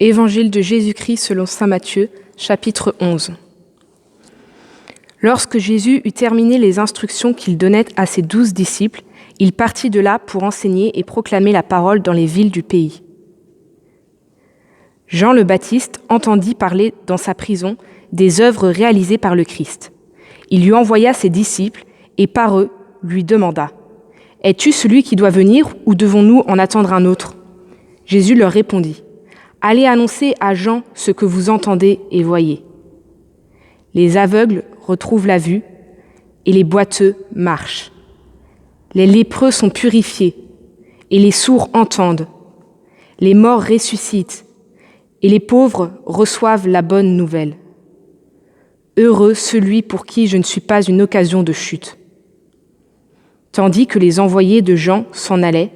Évangile de Jésus-Christ selon saint Matthieu, chapitre 11. Lorsque Jésus eut terminé les instructions qu'il donnait à ses 12 disciples, il partit de là pour enseigner et proclamer la parole dans les villes du pays. Jean le Baptiste entendit parler dans sa prison des œuvres réalisées par le Christ. Il lui envoya ses disciples et par eux lui demanda « Es-tu celui qui doit venir ou devons-nous en attendre un autre ?» Jésus leur répondit « Allez annoncer à Jean ce que vous entendez et voyez. Les aveugles retrouvent la vue et les boiteux marchent. Les lépreux sont purifiés et les sourds entendent. Les morts ressuscitent et les pauvres reçoivent la bonne nouvelle. Heureux celui pour qui je ne suis pas une occasion de chute. » Tandis que les envoyés de Jean s'en allaient,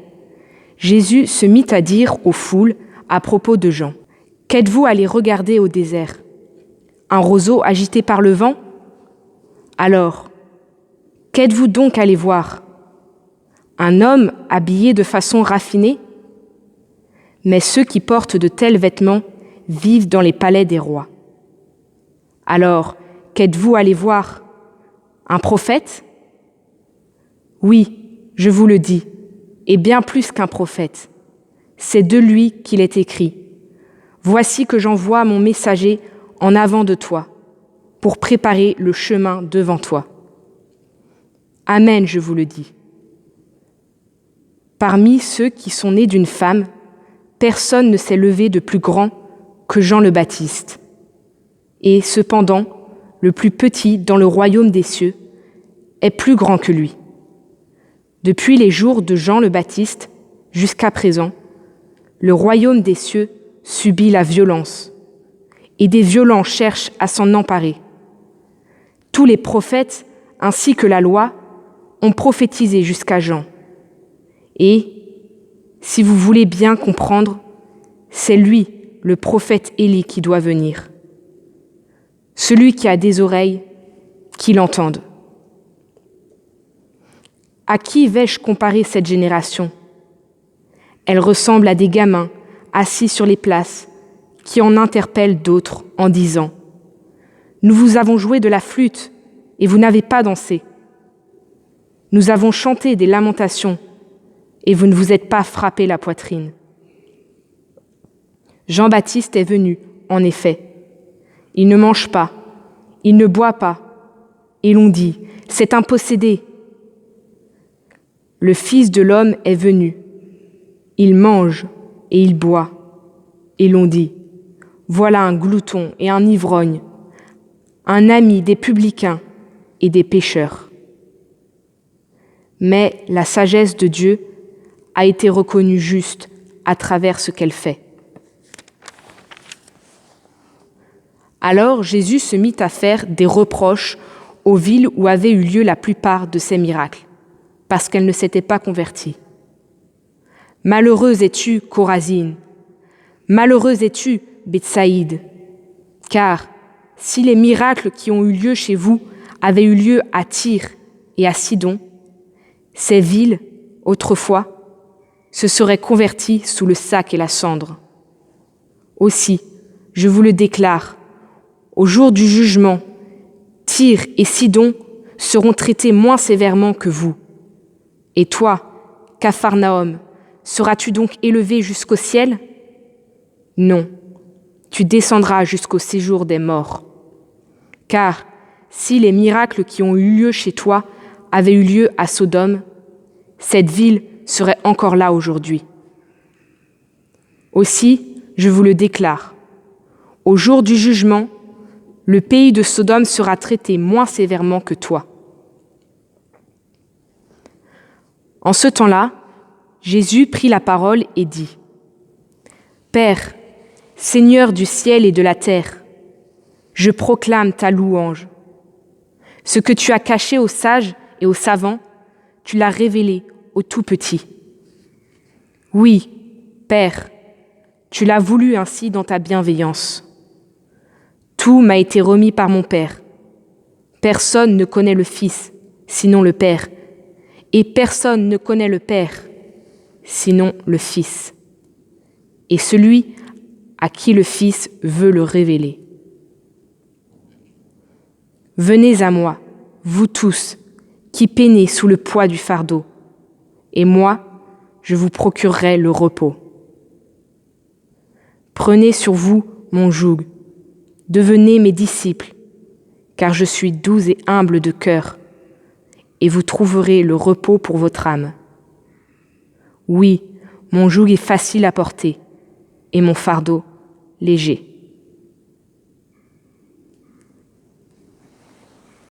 Jésus se mit à dire aux foules à propos de Jean. « Qu'êtes-vous allés regarder au désert ? Un roseau agité par le vent ? Alors, qu'êtes-vous donc allés voir ? Un homme habillé de façon raffinée ? Mais ceux qui portent de tels vêtements vivent dans les palais des rois. Alors, qu'êtes-vous allés voir ? Un prophète ? Oui, je vous le dis, et bien plus qu'un prophète. C'est de lui qu'il est écrit. Voici que j'envoie mon messager en avant de toi, pour préparer le chemin devant toi. Amen, je vous le dis. Parmi ceux qui sont nés d'une femme, personne ne s'est levé de plus grand que Jean le Baptiste. Et cependant, le plus petit dans le royaume des cieux est plus grand que lui. Depuis les jours de Jean le Baptiste jusqu'à présent, le royaume des cieux subit la violence, et des violents cherchent à s'en emparer. Tous les prophètes, ainsi que la loi, ont prophétisé jusqu'à Jean. Et, si vous voulez bien comprendre, c'est lui, le prophète Élie, qui doit venir. Celui qui a des oreilles, qu'il entende. À qui vais-je comparer cette génération ? Elle ressemble à des gamins assis sur les places qui en interpellent d'autres en disant « Nous vous avons joué de la flûte et vous n'avez pas dansé. Nous avons chanté des lamentations et vous ne vous êtes pas frappé la poitrine. » Jean-Baptiste est venu, en effet. Il ne mange pas, il ne boit pas, et l'on dit « C'est un possédé ». Le Fils de l'homme est venu. Il mange et il boit. Et l'on dit, voilà un glouton et un ivrogne, un ami des publicains et des pécheurs. Mais la sagesse de Dieu a été reconnue juste à travers ce qu'elle fait. Alors Jésus se mit à faire des reproches aux villes où avaient eu lieu la plupart de ces miracles, parce qu'elles ne s'étaient pas converties. Malheureuse es-tu, Chorazine, malheureuse es-tu, Bethsaïde, car si les miracles qui ont eu lieu chez vous avaient eu lieu à Tyr et à Sidon, ces villes, autrefois, se seraient converties sous le sac et la cendre. Aussi, je vous le déclare, au jour du jugement, Tyr et Sidon seront traités moins sévèrement que vous. Et toi, Capharnaüm, seras-tu donc élevé jusqu'au ciel ? Non, tu descendras jusqu'au séjour des morts. Car si les miracles qui ont eu lieu chez toi avaient eu lieu à Sodome, cette ville serait encore là aujourd'hui. Aussi, je vous le déclare, au jour du jugement, le pays de Sodome sera traité moins sévèrement que toi. En ce temps-là, Jésus prit la parole et dit « Père, Seigneur du ciel et de la terre, je proclame ta louange. Ce que tu as caché aux sages et aux savants, tu l'as révélé aux tout-petits. Oui, Père, tu l'as voulu ainsi dans ta bienveillance. Tout m'a été remis par mon Père. Personne ne connaît le Fils, sinon le Père, et personne ne connaît le Père, sinon le Fils, et celui à qui le Fils veut le révéler. Venez à moi, vous tous, qui peinez sous le poids du fardeau, et moi, je vous procurerai le repos. Prenez sur vous mon joug, devenez mes disciples, car je suis doux et humble de cœur, et vous trouverez le repos pour votre âme. Oui, mon joug est facile à porter, et mon fardeau léger.